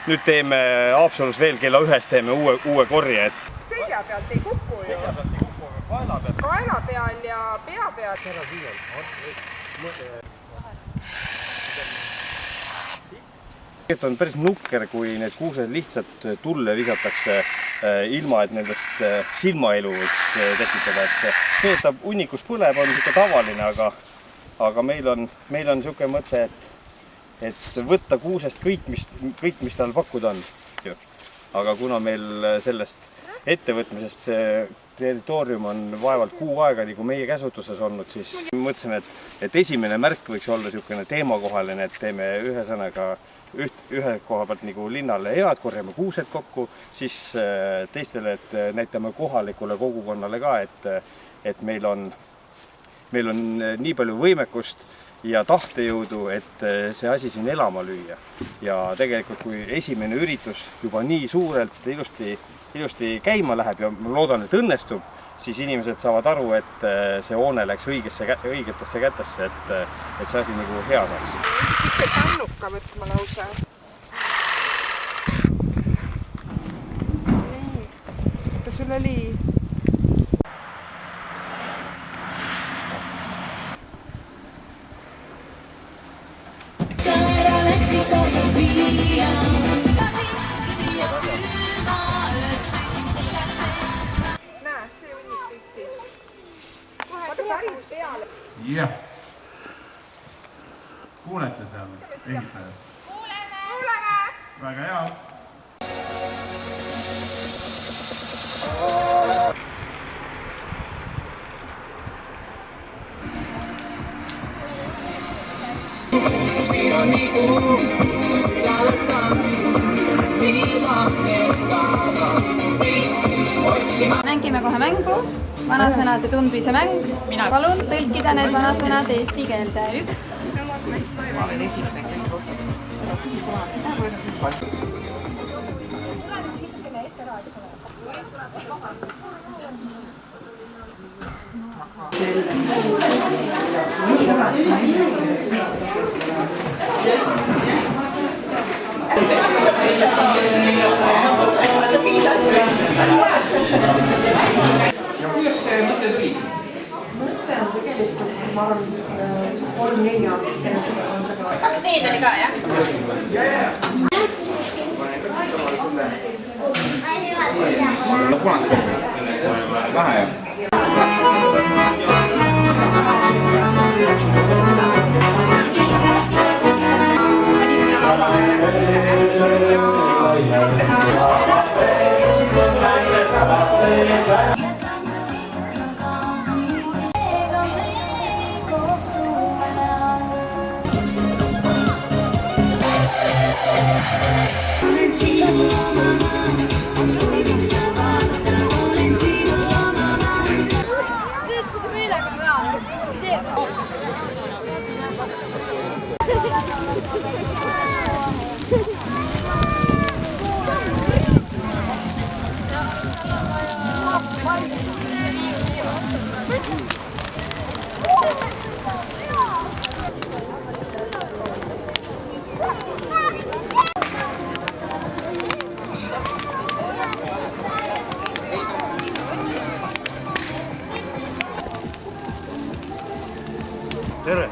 nüüd teeme Haapsalus veel kella 1 teeme uue korje. Selja pealt ei kuku ju. Selja pealt ei kuku, aga kaela peal ja pea peal. Tegelikult on päris nukker, kui need kuused lihtsalt tulle visatakse ilma, et nendest silmaelu võiks tekitada. See, et ta hunnikus põleb, on niisugune tavaline, aga meil on niisugune mõte, et võtta kuusest kõik, mis tal pakkuda on. Aga kuna meil sellest ettevõtmisest see territoorium on vaevalt kuu aega nagu meie käsutuses olnud, siis mõtlesime, et esimene märk võiks olla niisugune teemakohaline, et teeme ühesõnaga ühe koha pealt nagu linnale head, korjame kuused kokku, siis teistele, et näitame kohalikule kogukonnale ka, et meil on nii palju võimekust ja tahtejõudu, et see asi siin elama lüüa. Ja tegelikult, kui esimene üritus juba nii suurelt ilusti käima läheb ja ma loodan, et õnnestub, siis inimesed saavad aru, et see hoone läks õigetesse kätesse, et see asi nagu hea saaks. Sikke tannuka võtma lausa. Kas sul oli? Jah. Kuulete seal ehitajad? Kuuleme! Väga hea. Mängime kohe mängu. Vanasõnade tundmise mäng. Palun tõlkida need vanasõnad eesti keelde. Ma olen esimene kell rohkem. Ja kuidas see mõte tuli? Mõte on tegelikult, ma arvan, 3-4 aastat enne. Kaks teed oli ka, jah? No kunagi vähe jah. Tere!